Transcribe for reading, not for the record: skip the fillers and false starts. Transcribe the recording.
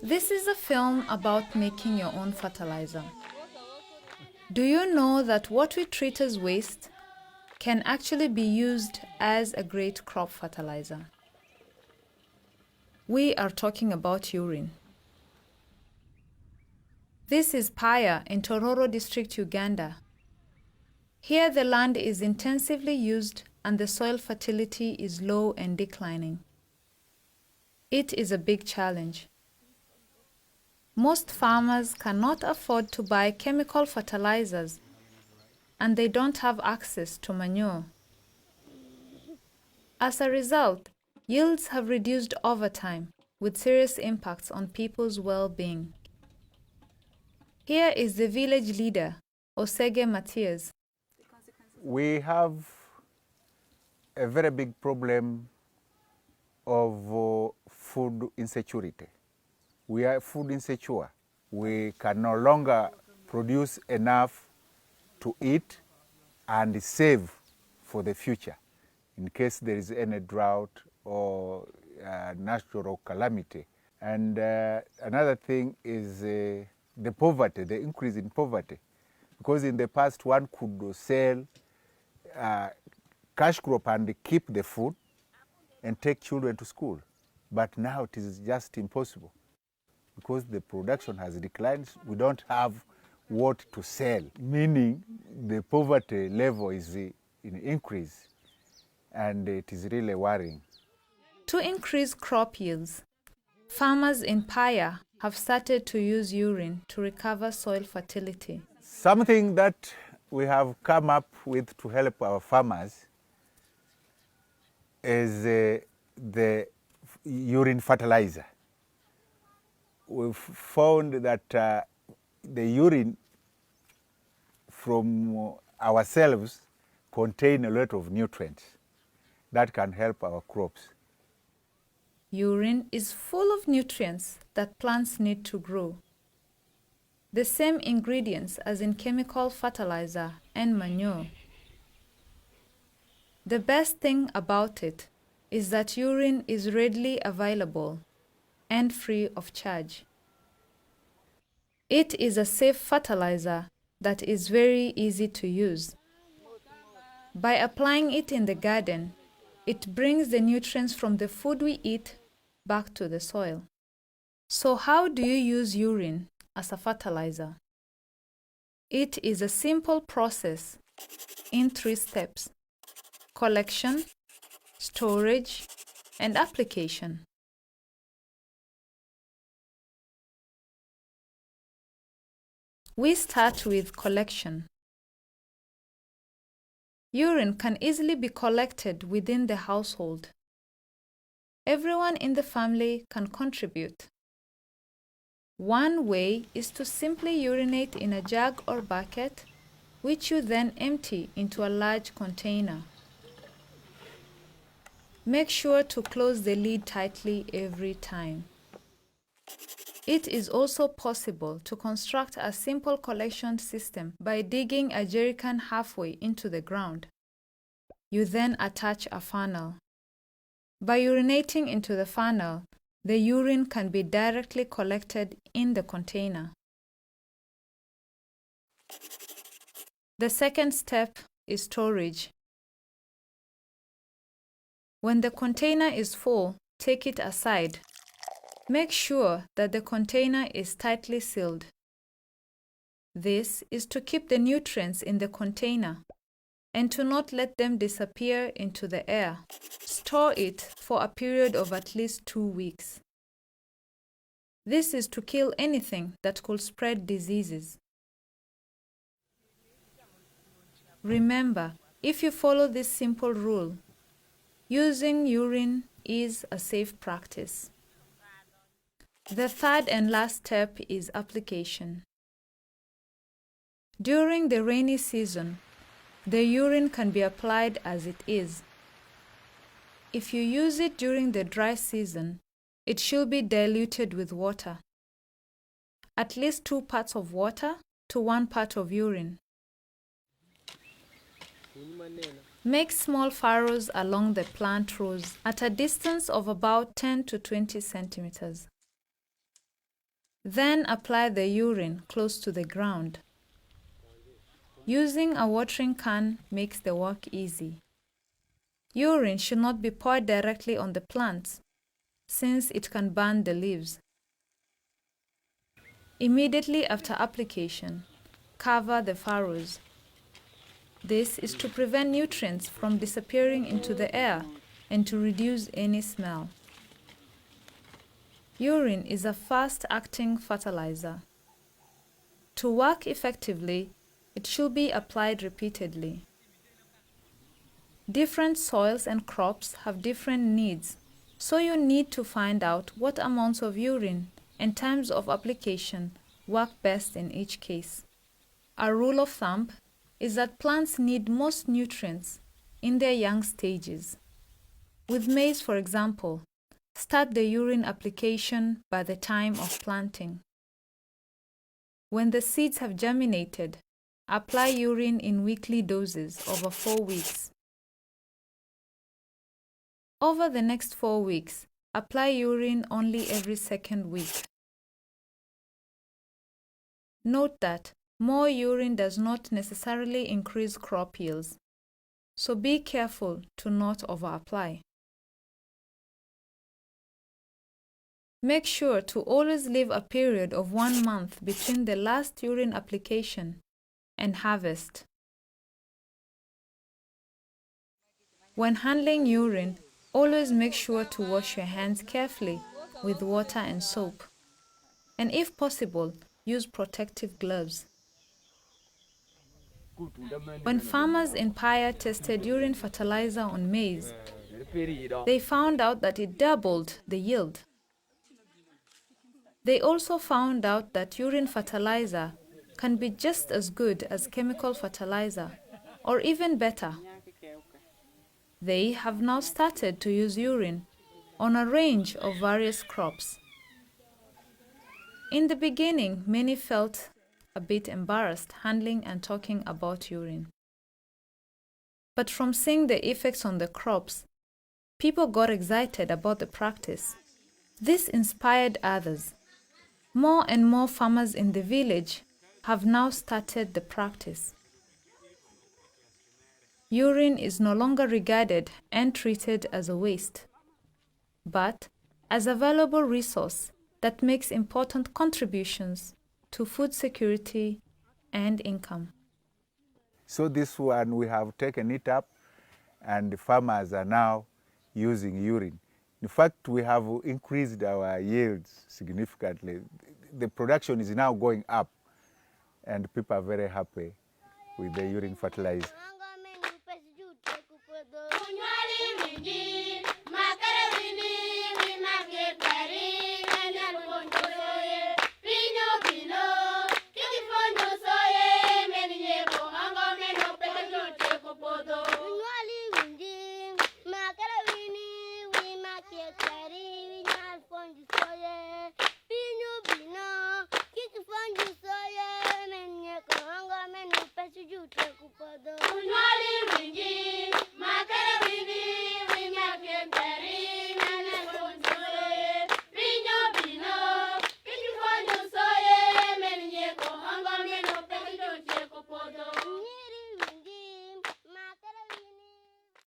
This is a film about making your own fertilizer. Do you know that what we treat as waste can actually be used as a great crop fertilizer? We are talking about urine. This is Paya in Tororo district, Uganda. Here the land is intensively used and the soil fertility is low and declining. It is a big challenge. Most farmers cannot afford to buy chemical fertilizers and they don't have access to manure. As a result, yields have reduced over time, with serious impacts on people's well-being. Here is the village leader, Osege Matthias. We have a very big problem of food insecurity. We are food insecure. We can no longer produce enough to eat and save for the future in case there is any drought or natural calamity. And another thing is the poverty, the increase in poverty. Because in the past one could sell cash crop and keep the food and take children to school. But now it is just impossible. Because the production has declined, we don't have what to sell, meaning the poverty level is in increase, and it is really worrying. To increase crop yields, farmers in Paya have started to use urine to recover soil fertility. Something that we have come up with to help our farmers is the urine fertilizer. We've found that the urine from ourselves contain a lot of nutrients that can help our crops. Urine is full of nutrients that plants need to grow. The same ingredients as in chemical fertilizer and manure. The best thing about it is that urine is readily available and free of charge. It is a safe fertilizer that is very easy to use. By applying it in the garden, it brings the nutrients from the food we eat back to the soil. So how do you use urine as a fertilizer? It is a simple process in 3 steps: collection, storage, and application. We start with collection. Urine can easily be collected within the household. Everyone in the family can contribute. One way is to simply urinate in a jug or bucket, which you then empty into a large container. Make sure to close the lid tightly every time. It is also possible to construct a simple collection system by digging a jerrycan halfway into the ground. You then attach a funnel. By urinating into the funnel, the urine can be directly collected in the container. The second step is storage. When the container is full, take it aside. Make sure that the container is tightly sealed. This is to keep the nutrients in the container and to not let them disappear into the air. Store it for a period of at least 2 weeks. This is to kill anything that could spread diseases. Remember, if you follow this simple rule, using urine is a safe practice. The third and last step is application. During the rainy season, the urine can be applied as it is. If you use it during the dry season, it should be diluted with water. At least 2 parts of water to 1 part of urine. Make small furrows along the plant rows at a distance of about 10 to 20 centimeters. Then apply the urine close to the ground. Using a watering can makes the work easy. Urine should not be poured directly on the plants, since it can burn the leaves. Immediately after application, cover the furrows. This is to prevent nutrients from disappearing into the air and to reduce any smell. Urine is a fast-acting fertilizer. To work effectively, it should be applied repeatedly. Different soils and crops have different needs, so you need to find out what amounts of urine and times of application work best in each case. A rule of thumb is that plants need most nutrients in their young stages. With maize, for example, start the urine application by the time of planting. When the seeds have germinated, apply urine in weekly doses over 4 weeks. Over the next 4 weeks, apply urine only every second week. Note that more urine does not necessarily increase crop yields, so be careful to not over-apply. Make sure to always leave a period of 1 month between the last urine application and harvest. When handling urine, always make sure to wash your hands carefully with water and soap. And if possible, use protective gloves. When farmers in Paya tested urine fertilizer on maize, they found out that it doubled the yield. They also found out that urine fertilizer can be just as good as chemical fertilizer, or even better. They have now started to use urine on a range of various crops. In the beginning, many felt a bit embarrassed handling and talking about urine. But from seeing the effects on the crops, people got excited about the practice. This inspired others. More and more farmers in the village have now started the practice. Urine is no longer regarded and treated as a waste, but as a valuable resource that makes important contributions to food security and income. So this one, we have taken it up, and the farmers are now using urine. In fact, we have increased our yields significantly. The production is now going up, and people are very happy with the urine fertilizer.